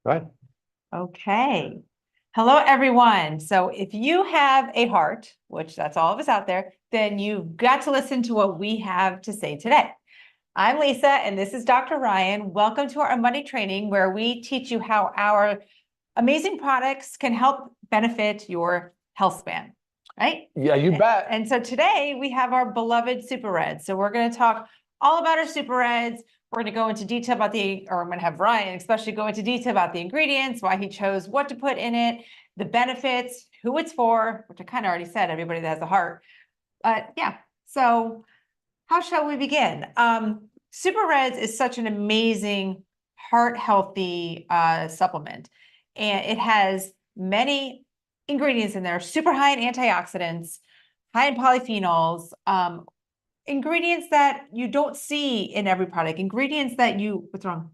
Right. Okay. Hello, everyone. So if you have a heart, which that's all of us out there, then you've got to listen to what we have to say today. I'm Lisa, and this is Dr. Ryan. Welcome to our Monday training, where we teach you how our amazing products can help benefit your health span, right? Yeah, you bet. And so today we have our beloved Super Reds. So we're going to talk all about our Super Reds. We're going to go into detail about I'm going to have Ryan especially go into detail about the ingredients, why he chose what to put in it, the benefits, who it's for, which I kind of already said, everybody that has a heart. Yeah, so how shall we begin? Super Reds is such an amazing heart healthy supplement, and it has many ingredients in there, super high in antioxidants, high in polyphenols, ingredients that you don't see in every product, ingredients that what's wrong?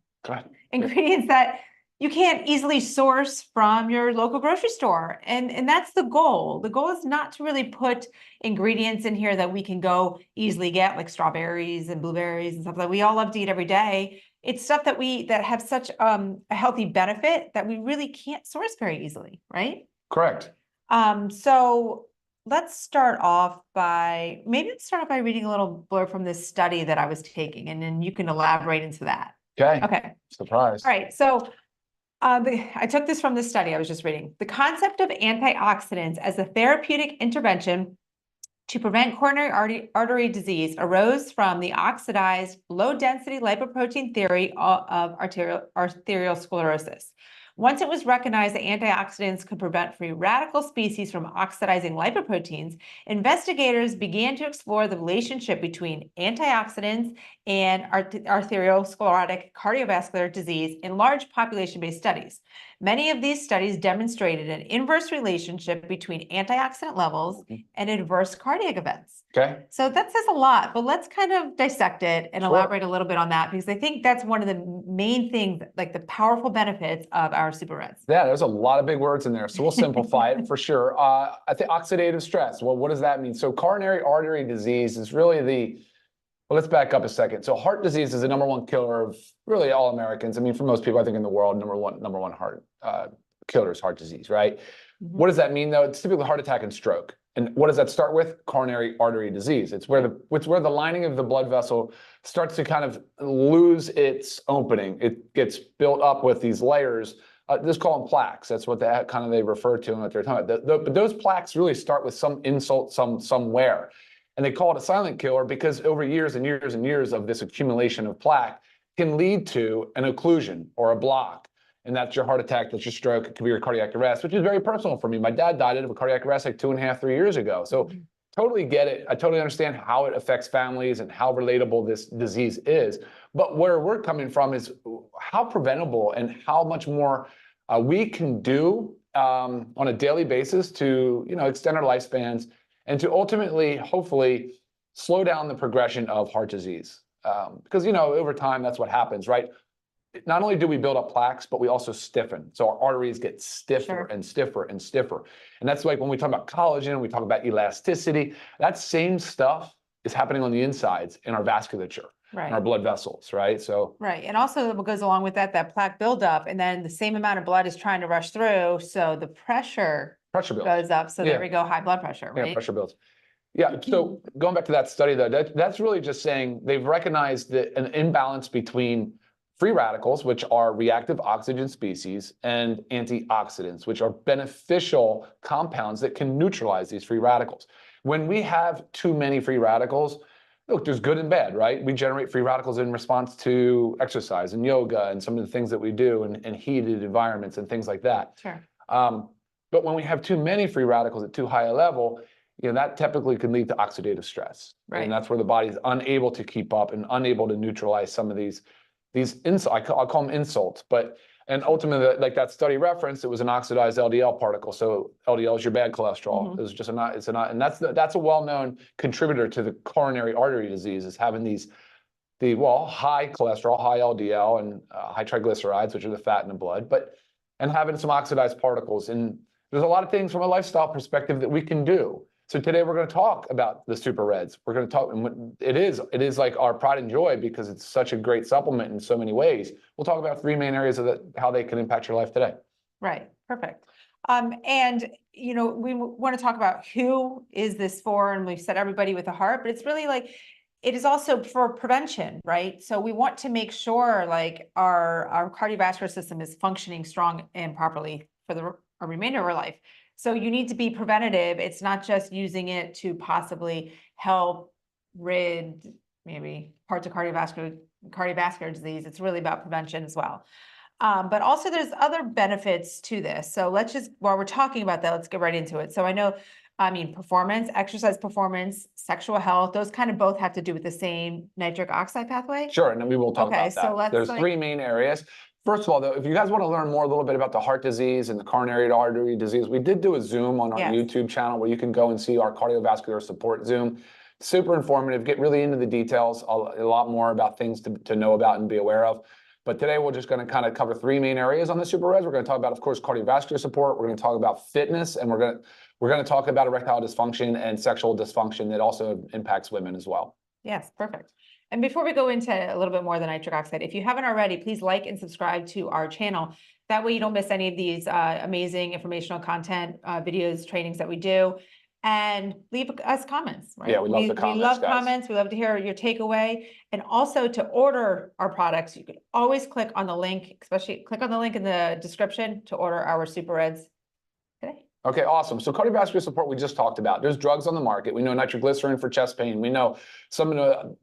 Ingredients that you can't easily source from your local grocery store. And that's the goal. The goal is not to really put ingredients in here that we can go easily get, like strawberries and blueberries and stuff that we all love to eat every day. It's stuff that have such a healthy benefit that we really can't source very easily, right? Correct. So let's start off by reading a little blurb from this study that I was taking, and then you can elaborate into that. Okay. Surprise. All right. So I took this from the study I was just reading. The concept of antioxidants as a therapeutic intervention to prevent coronary artery disease arose from the oxidized low-density lipoprotein theory of arterial sclerosis. Once it was recognized that antioxidants could prevent free radical species from oxidizing lipoproteins, investigators began to explore the relationship between antioxidants and arteriosclerotic cardiovascular disease in large population-based studies. Many of these studies demonstrated an inverse relationship between antioxidant levels and adverse cardiac events. Okay. So that says a lot, but let's kind of dissect it and elaborate a little bit on that, because I think that's one of the main things, like the powerful benefits of our Super Reds. Yeah, there's a lot of big words in there, so we'll simplify it for sure. I think oxidative stress. Well, what does that mean? So coronary artery disease is really well, let's back up a second. So heart disease is the #1 killer of really all Americans. I mean, for most people, I think in the world, number one heart killer is heart disease, right? Mm-hmm. What does that mean, though? It's typically heart attack and stroke. And what does that start with? Coronary artery disease. It's where the lining of the blood vessel starts to kind of lose its opening. It gets built up with these layers. Just call them plaques. That's what they refer to and what they're talking about. But those plaques really start with some insult somewhere. And they call it a silent killer because over years and years and years of this accumulation of plaque can lead to an occlusion or a block. And that's your heart attack, that's your stroke, it could be your cardiac arrest, which is very personal for me. My dad died of a cardiac arrest like 2.5, 3 years ago. So totally get it. I totally understand how it affects families and how relatable this disease is. But where we're coming from is how preventable and how much more we can do on a daily basis to, extend our lifespans and to ultimately, hopefully, slow down the progression of heart disease. Because, over time, that's what happens, right? Not only do we build up plaques, but we also stiffen. So our arteries get stiffer and stiffer and stiffer. And that's like when we talk about collagen, we talk about elasticity, that same stuff is happening on the insides in our vasculature, in our blood vessels, right? So and also what goes along with that plaque buildup, and then the same amount of blood is trying to rush through, so the pressure builds. Goes up. So there we go, high blood pressure, right? Yeah, pressure builds. Yeah, so going back to that study, though, that's really just saying they've recognized that an imbalance between free radicals, which are reactive oxygen species, and antioxidants, which are beneficial compounds that can neutralize these free radicals. When we have too many free radicals, look, there's good and bad, right? We generate free radicals in response to exercise and yoga and some of the things that we do and heated environments and things like that. Sure. But when we have too many free radicals at too high a level, that typically can lead to oxidative stress. Right. And that's where the body is unable to keep up and unable to neutralize some of these insults. I'll call them insults, and ultimately, like that study referenced, it was an oxidized LDL particle. So LDL is your bad cholesterol. It's just and that's a well-known contributor to the coronary artery disease, is having high cholesterol, high LDL, and high triglycerides, which are the fat in the blood, and having some oxidized particles. And there's a lot of things from a lifestyle perspective that we can do So today we're going to talk about the Super Reds. We're going to talk, and it is like our pride and joy because it's such a great supplement in so many ways. We'll talk about three main areas of how they can impact your life today. Right, perfect. And we want to talk about who is this for, and we've said everybody with a heart, but it's really like, it is also for prevention, right? So we want to make sure like our cardiovascular system is functioning strong and properly for the remainder of our life. So you need to be preventative. It's not just using it to possibly help rid maybe parts of cardiovascular disease. It's really about prevention as well. But also there's other benefits to this. So let's just, while we're talking about that, let's get right into it. So performance, exercise performance, sexual health, those kind of both have to do with the same nitric oxide pathway. Sure, and then we will talk about that. So there's three main areas. First of all, though, if you guys want to learn more a little bit about the heart disease and the coronary artery disease, we did do a Zoom on our YouTube channel where you can go and see our cardiovascular support Zoom. Super informative, get really into the details, a lot more about things to know about and be aware of. But today we're just going to kind of cover three main areas on the Super Reds. We're going to talk about, of course, cardiovascular support. We're going to talk about fitness, and we're going to talk about erectile dysfunction and sexual dysfunction that also impacts women as well. Yes, perfect. And before we go into a little bit more of the nitric oxide, if you haven't already, please like and subscribe to our channel. That way you don't miss any of these amazing informational content, videos, trainings that we do. And leave us comments, right? Yeah, we love the comments, We love guys. comments. We love to hear your takeaway. And also to order our products, you can always click on the link, especially click on the link in the description to order our Super Reds today. Okay, awesome. So cardiovascular support we just talked about. There's drugs on the market. We know nitroglycerin for chest pain. We know some of the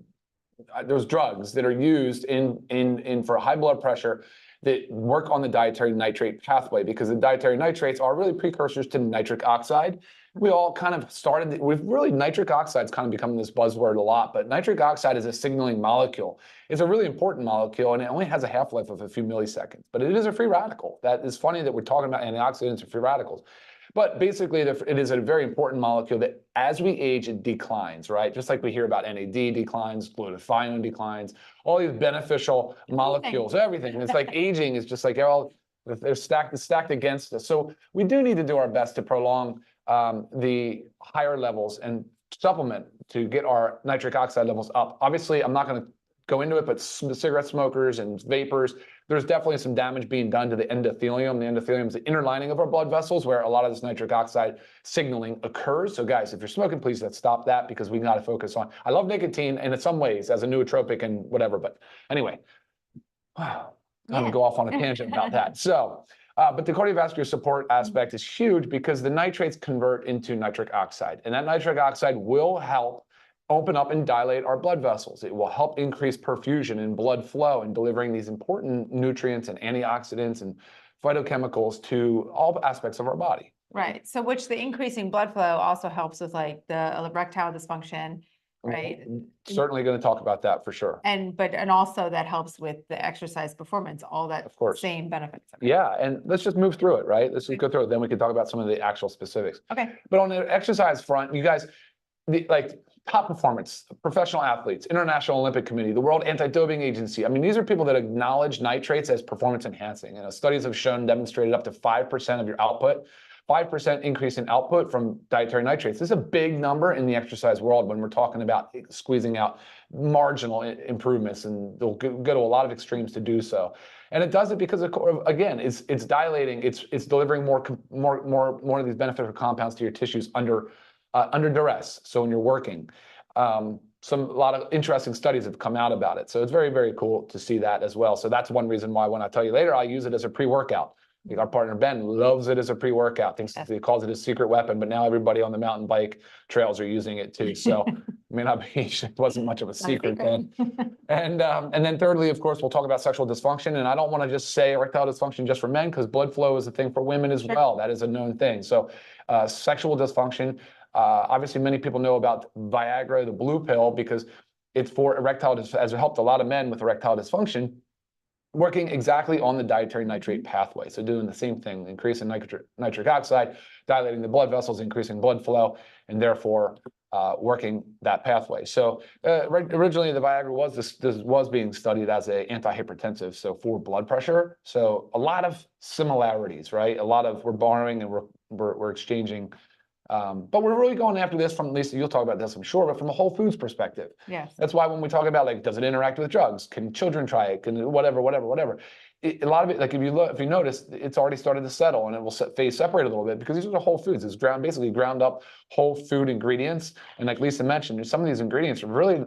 there's drugs that are used in for high blood pressure that work on the dietary nitrate pathway, because the dietary nitrates are really precursors to nitric oxide. We all kind of started, nitric oxide's kind of becoming this buzzword a lot, but nitric oxide is a signaling molecule. It's a really important molecule, and it only has a half-life of a few milliseconds, but it is a free radical. That is funny that we're talking about antioxidants and free radicals. But basically, it is a very important molecule that as we age, it declines, right? Just like we hear about NAD declines, glutathione declines, all these beneficial molecules, everything. And it's like aging is just like they're stacked against us. So we do need to do our best to prolong the higher levels and supplement to get our nitric oxide levels up. Obviously, I'm not going to go into it, but cigarette smokers and vapors, there's definitely some damage being done to the endothelium. The endothelium is the inner lining of our blood vessels where a lot of this nitric oxide signaling occurs. So guys, if you're smoking, please let's stop that, because we got to focus on, I love nicotine and in some ways as a nootropic and whatever, but anyway, I'm going to go off on a tangent about that. So, but the cardiovascular support aspect is huge because the nitrates convert into nitric oxide, and that nitric oxide will help open up and dilate our blood vessels. It will help increase perfusion and blood flow and delivering these important nutrients and antioxidants and phytochemicals to all aspects of our body. Right. So which the increasing blood flow also helps with like the erectile dysfunction, right? Certainly going to talk about that for sure. And also that helps with the exercise performance, all that of course. Same benefits. Okay. Yeah. And let's just move through it, right? Let's just go through it. Then we can talk about some of the actual specifics. Okay. But on the exercise front, you guys, top performance, professional athletes, International Olympic Committee, the World Anti-Doping Agency. I mean, these are people that acknowledge nitrates as performance enhancing. Studies have demonstrated up to 5% of your output, 5% increase in output from dietary nitrates. This is a big number in the exercise world when we're talking about squeezing out marginal improvements, and they'll go to a lot of extremes to do so. And it does it because, again, it's dilating, it's delivering more of these beneficial compounds to your tissues under duress. So when you're working, a lot of interesting studies have come out about it. So it's very, very cool to see that as well. So that's one reason why when I tell you later, I use it as a pre-workout. Our partner Ben loves it as a pre-workout. He calls it a secret weapon, but now everybody on the mountain bike trails are using it too. So it may not be, it wasn't much of a secret then. And then thirdly, of course, we'll talk about sexual dysfunction. And I don't want to just say erectile dysfunction just for men, because blood flow is a thing for women as well. That is a known thing. So sexual dysfunction. Obviously, many people know about Viagra, the blue pill, because it's for erectile dysfunction, as it helped a lot of men with erectile dysfunction, working exactly on the dietary nitrate pathway. So doing the same thing, increasing nitric oxide, dilating the blood vessels, increasing blood flow, and therefore working that pathway. So originally, the Viagra was being studied as an antihypertensive, so for blood pressure. So a lot of similarities, right? We're borrowing and we're exchanging But we're really going after this from, Lisa, you'll talk about this, I'm sure, but from a whole foods perspective. Yes. That's why when we talk about, like, does it interact with drugs? Can children try it? Can whatever. A lot of it, like, if you notice, it's already started to settle, and it will phase separate a little bit, because these are the whole foods. It's basically ground up whole food ingredients. And like Lisa mentioned, some of these ingredients are really,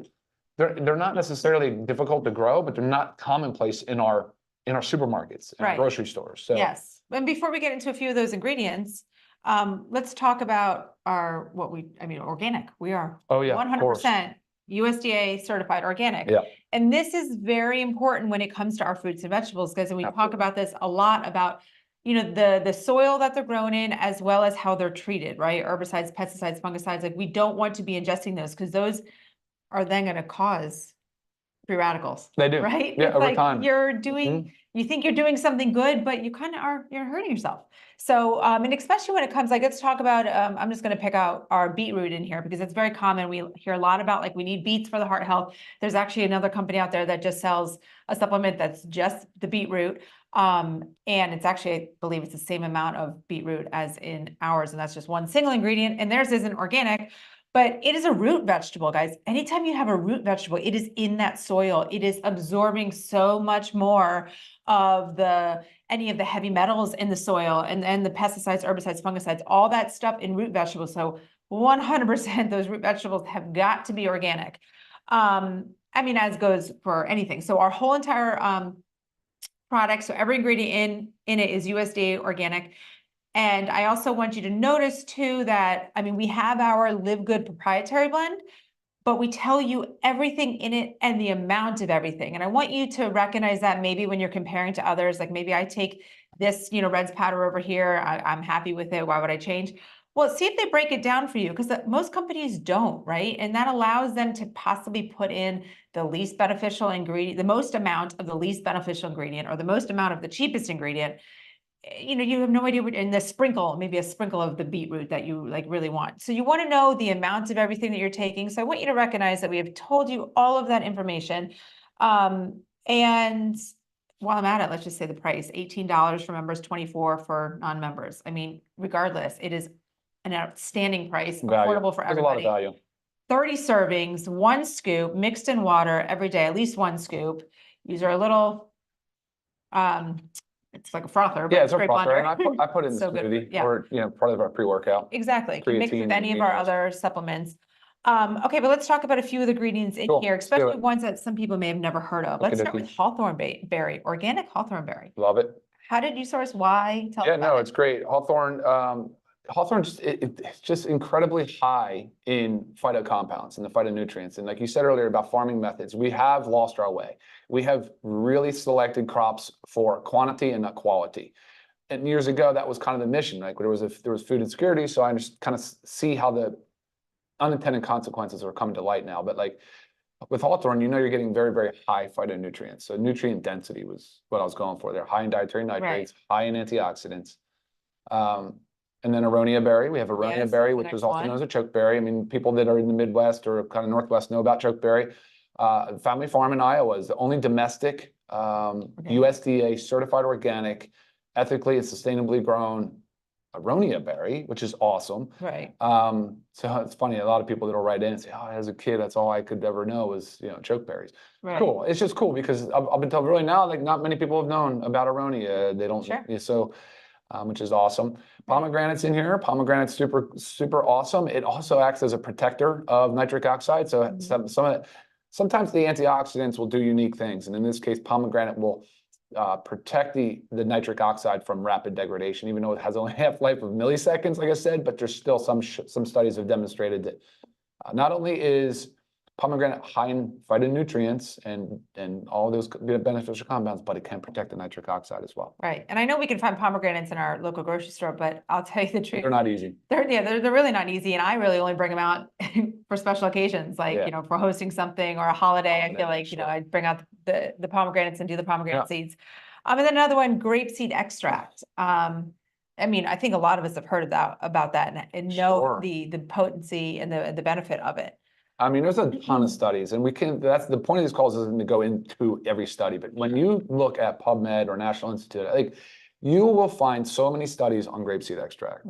they're not necessarily difficult to grow, but they're not commonplace in our supermarkets and our Right. grocery stores. So Yes. And before we get into a few of those ingredients, let's talk about organic. We are oh yeah, of course. 100% USDA certified organic. Yeah. And this is very important when it comes to our fruits and vegetables, because we talk Absolutely. about this a lot about, the soil that they're grown in, as well as how they're treated, right? Herbicides, pesticides, fungicides, like we don't want to be ingesting those, because those are then going to cause free radicals. They do. Right? Yeah, It's over like time. you're doing, you think you're doing something good, but you kind of are, you're hurting yourself. So, and especially when it comes, like, let's talk about, I'm just going to pick out our beetroot in here, because it's very common. We hear a lot about, like, we need beets for the heart health. There's actually another company out there that just sells a supplement that's just the beetroot. And it's actually, I believe it's the same amount of beetroot as in ours. And that's just one single ingredient, and theirs isn't organic. But it is a root vegetable, guys. Anytime you have a root vegetable, it is in that soil. It is absorbing so much more of any of the heavy metals in the soil, and the pesticides, herbicides, fungicides, all that stuff in root vegetables. So 100% those root vegetables have got to be organic. As goes for anything. So our whole entire product, so every ingredient in it is USDA organic. And I also want you to notice too that, we have our LiveGood proprietary blend, but we tell you everything in it and the amount of everything. And I want you to recognize that maybe when you're comparing to others, like maybe I take this, Red's powder over here, I'm happy with it, why would I change? Well, see if they break it down for you, because most companies don't, right? And that allows them to possibly put in the least beneficial ingredient, the most amount of the least beneficial ingredient, or the most amount of the cheapest ingredient. You have no idea what in the sprinkle, maybe a sprinkle of the beetroot that you like really want. So you want to know the amount of everything that you're taking. So I want you to recognize that we have told you all of that information. And while I'm at it, let's just say the price, $18 for members, $24 for non-members. Regardless, it is an outstanding price, affordable for everybody. There's a lot of value. 30 servings, 1 scoop, mixed in water every day, at least 1 scoop. These are a little, it's like a frother, but Yeah, it's a great frother, blender. and I put it in the So good. smoothie, Yeah. or part of our pre-workout. Exactly. Can mix with Creatine any of our and other supplements. Okay, but let's talk about a few of the ingredients in Cool, here, let's do especially it. ones that some people may have never heard of. Let's start with hawthorn berry, organic hawthorn berry. Love it. How did you source? Why? Tell Yeah, us about no, it. it's great. Hawthorn it's just incredibly high in phyto compounds and the phytonutrients. And like you said earlier about farming methods, we have lost our way. We have really selected crops for quantity and not quality. And years ago, that was kind of the mission. Like there was food insecurity, so I just kind of see how the unintended consequences are coming to light now. But like with Hawthorn, you're getting very, very high phytonutrients. So nutrient density was what I was going for there. High in dietary nitrates, high in antioxidants. And then aronia berry. We have aronia berry, which is also known as a chokeberry. People that are in the Midwest or kind of Northwest know about chokeberry. Family Farm in Iowa is the only domestic USDA certified organic, ethically and sustainably grown aronia berry, which is awesome. Right. So it's funny, a lot of people that'll write in and say, "Oh, as a kid, that's all I could ever know was chokeberries." Right. Cool. It's just cool because up until really now, like not many people have known about aronia. They don't. Sure. So. Which is awesome. Pomegranate's in here. Pomegranate's super, super awesome. It also acts as a protector of nitric oxide. So sometimes the antioxidants will do unique things. And in this case, pomegranate will protect the nitric oxide from rapid degradation, even though it has only a half-life of milliseconds, like I said, but there's still some studies have demonstrated that not only is pomegranate high in phytonutrients and all those beneficial compounds, but it can protect the nitric oxide as well. Right. And I know we can find pomegranates in our local grocery store, but I'll tell you the truth. They're not easy. They're really not easy. And I really only bring them out for special occasions, like, for hosting something or a holiday. I feel like, I bring out the pomegranates and do the pomegranate seeds. And then another one, grapeseed extract. I think a lot of us have heard about that and know the potency and the benefit of it. There's a ton of studies, and that's the point of these calls isn't to go into every study, but when you look at PubMed or National Institute, you will find so many studies on grapeseed extract.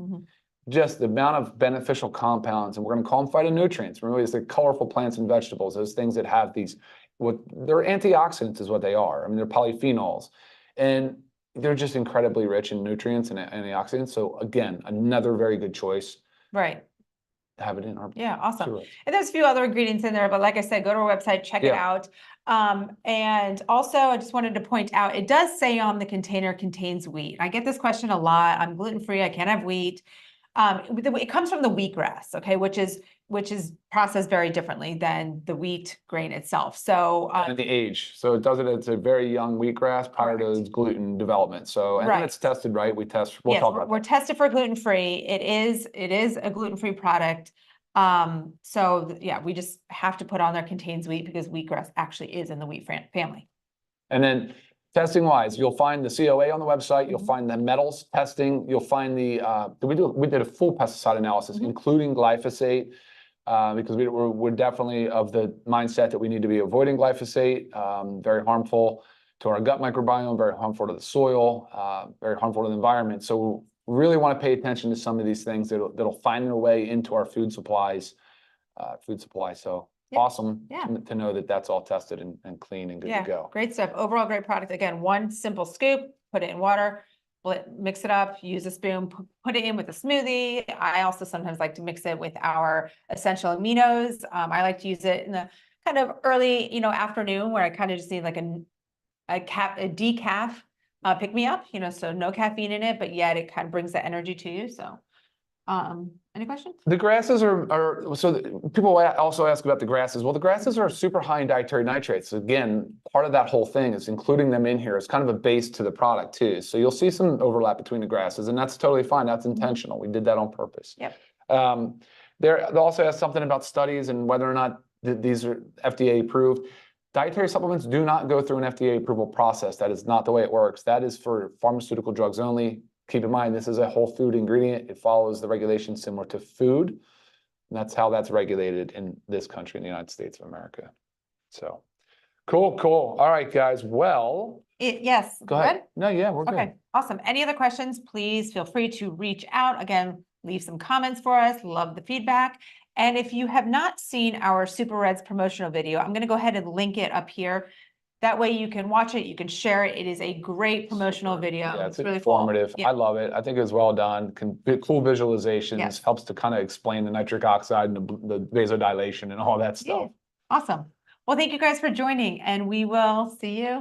just the amount of beneficial compounds, and we're going to call them phytonutrients. Remember, it's the colorful plants and vegetables, those things that have these, what they're antioxidants is what they are. I mean, they're polyphenols, and they're just incredibly rich in nutrients and antioxidants. So again, another very good choice. Right. Have it in our Awesome. Sure. And there's a few other ingredients in there, but like I said, go to our website, check it out. And also I just wanted to point out, it does say on the container contains wheat. I get this question a lot. I'm gluten-free, I can't have wheat. It comes from the wheatgrass, okay, which is processed very differently than the wheat grain itself. So and the age. So it does it, it's a very young wheatgrass prior to its gluten development. So and then it's tested, right? We'll talk about we're tested for gluten-free. It is a gluten-free product. So yeah, we just have to put on there contains wheat because wheatgrass actually is in the wheat family. And then testing wise, you'll find the COA on the website, you'll find the metals testing, you'll find the we did a full pesticide analysis, including glyphosate, because we're definitely of the mindset that we need to be avoiding glyphosate, very harmful to our gut microbiome, very harmful to the soil, very harmful to the environment. So we really want to pay attention to some of these things that'll find their way into our food supplies. So awesome to know that that's all tested and clean and good to go. Great stuff. Overall, great product. Again, one simple scoop, put it in water, mix it up, use a spoon, put it in with a smoothie. I also sometimes like to mix it with our essential aminos. I like to use it in the kind of early, afternoon where I kind of just need like a decaf pick me up, so no caffeine in it, but yet it kind of brings that energy to you. So, any questions? The grasses are so people also ask about the grasses. Well, the grasses are super high in dietary nitrates. Again, part of that whole thing is including them in here is kind of a base to the product too. So you'll see some overlap between the grasses, and that's totally fine. That's intentional. We did that on purpose. Yep. They also ask something about studies and whether or not these are FDA approved. Dietary supplements do not go through an FDA approval process. That is not the way it works. That is for pharmaceutical drugs only. Keep in mind, this is a whole food ingredient. It follows the regulations similar to food. And that's how that's regulated in this country, in the United States of America. So cool. All right, guys. Well, yes. Go ahead. No, yeah, we're good. Okay, awesome. Any other questions, please feel free to reach out. Again, leave some comments for us. Love the feedback. And if you have not seen our Super Reds promotional video, I'm going to go ahead and link it up here. That way you can watch it, you can share it. It is a great promotional video. Yeah, it's really informative. Cool. I love it. I think it was well done. Cool visualizations, helps to kind of explain the nitric oxide and the vasodilation and all that stuff. Awesome. Well, thank you guys for joining, and we will see you